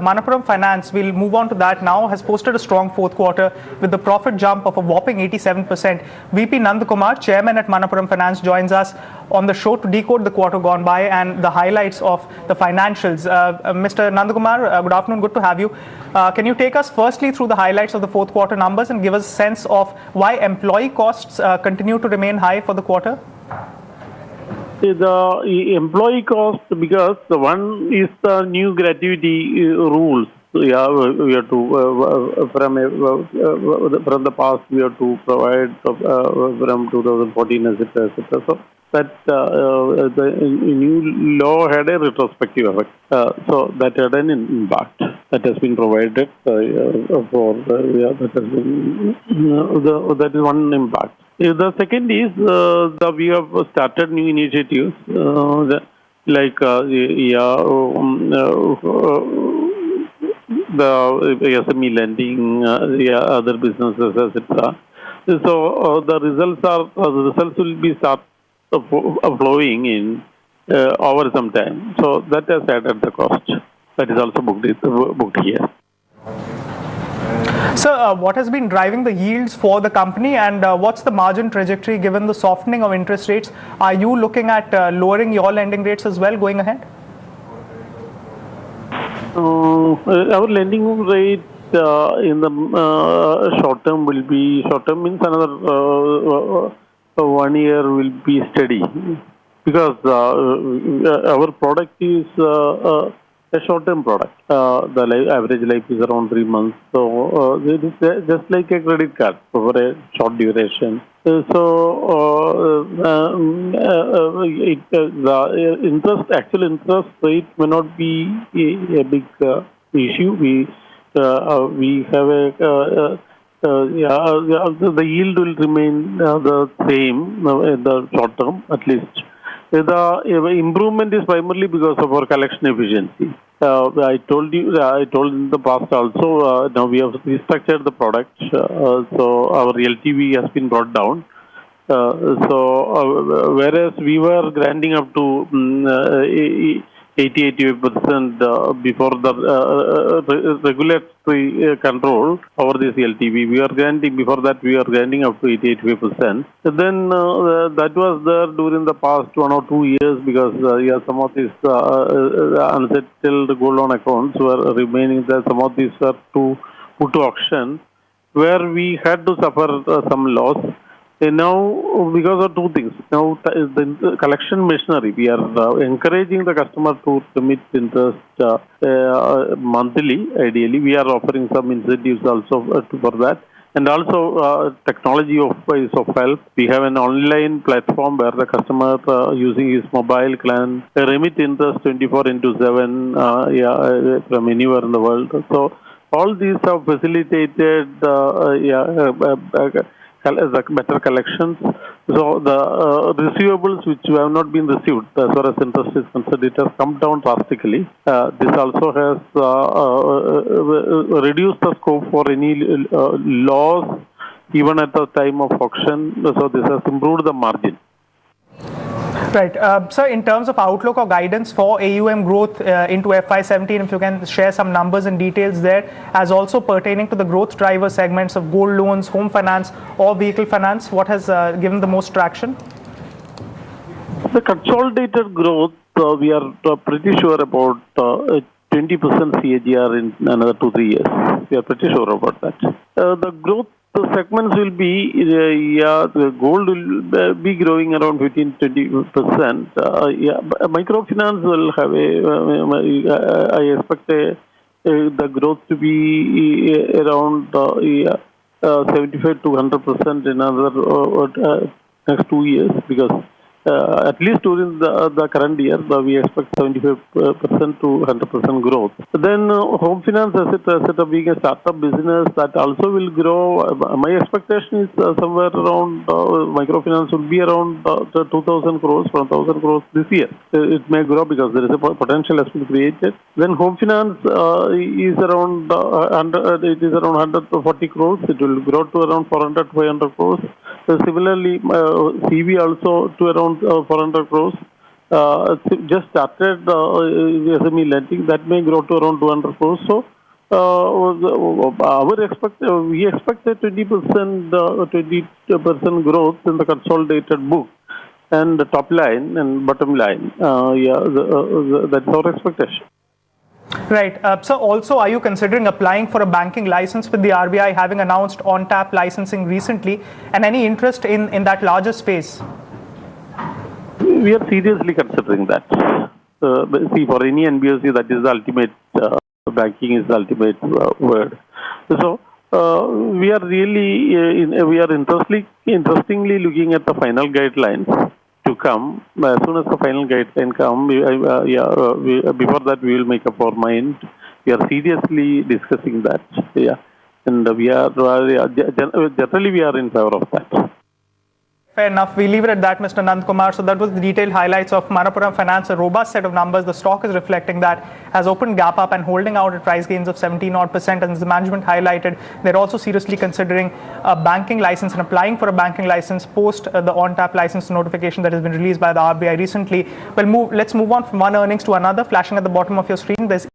Manappuram Finance, we'll move on to that now, has posted a strong fourth quarter with the profit jump of a whopping 87%. VP Nandakumar, chairman at Manappuram Finance, joins us on the show to decode the quarter gone by and the highlights of the financials. Mr. Nandakumar, good afternoon, good to have you. Can you take us firstly through the highlights of the fourth quarter numbers and give us a sense of why employee costs continue to remain high for the quarter? The employee cost, because the one is the new gratuity rules. Yeah, we have to from the past we have to provide from 2014, etc., etc. So that the new law had a retrospective effect. So that had an impact that has been provided for. That has been that is one impact. The second is that we have started new initiatives like the SME lending, other businesses, etc. So the results will be start flowing in over some time. So that has added the cost. That is also booked here. So, what has been driving the yields for the company, and what's the margin trajectory given the softening of interest rates? Are you looking at lowering your lending rates as well going ahead? Our lending rate in the short term will be, short term means another 1 year will be steady, because our product is a short-term product. The average life is around 3 months. So it is just like a credit card for a short duration. So the actual interest rate may not be a big issue. We have the yield will remain the same in the short term at least. The improvement is primarily because of our collection efficiency. I told in the past also, now we have restructured the product, so our LTV has been brought down. Whereas we were granting up to 80-85% before the regulatory control over this LTV, we are granting, before that we are granting up to 80-85%. Then that was there during the past 1 or 2 years, because some of these unsettled gold loan accounts were remaining there. Some of these were put to auction, where we had to suffer some loss. Now, because of two things, now the collection machinery, we are encouraging the customer to remit interest monthly. Ideally, we are offering some incentives also for that, and also technology is of help. We have an online platform where the customer using his mobile can remit interest 24/7 from anywhere in the world. So all these have facilitated better collections. So the receivables which have not been received as far as interest is concerned, it has come down drastically. This also has reduced the scope for any loss even at the time of auction. So this has improved the margin. Right. Sir, in terms of outlook or guidance for AUM growth into FY17, if you can share some numbers and details there, as also pertaining to the growth driver segments of gold loans, home finance or vehicle finance, what has given the most traction? The consolidated growth, we are pretty sure about 20% CAGR in another 2-3 years. We are pretty sure about that. The growth segments will be, the gold will be growing around 15-20%. Microfinance will have I expect the growth to be around 75 to 100% in another next 2 years, because at least during the current year, we expect 75% to 100% growth. Then home finance asset being a startup business, that also will grow. My expectation is somewhere around microfinance will be around 2,000 crores, 1,000 crores this year. It may grow because there is a potential has been created. Then home finance is around 140 crores. It will grow to around 400-500 crores. Similarly, CV also to around 400 crores. just started SME lending, that may grow to around 200 crores. So we expect a 20% growth in the consolidated book and the top line and bottom line. That's our expectation. Right. So also, are you considering applying for a banking license with the RBI, having announced on-tap licensing recently, and any interest in that larger space? We are seriously considering that. See, for any NBFC, that is the ultimate, banking is the ultimate word. So, we are really, we are interestingly looking at the final guidelines to come. As soon as the final guideline come, before that we will make up our mind. We are seriously discussing that. Yeah, and generally we are in favor of that. Fair enough. We leave it at that, Mr. Nand Kumar. So that was the detailed highlights of Manappuram Finance, a robust set of numbers. The stock is reflecting that, has opened gap up and holding out at price gains of 17%. And as the management highlighted, they're also seriously considering a banking license and applying for a banking license post the on-tap license notification that has been released by the RBI recently. Well, let's move on from one earnings to another. Flashing at the bottom of your screen, there's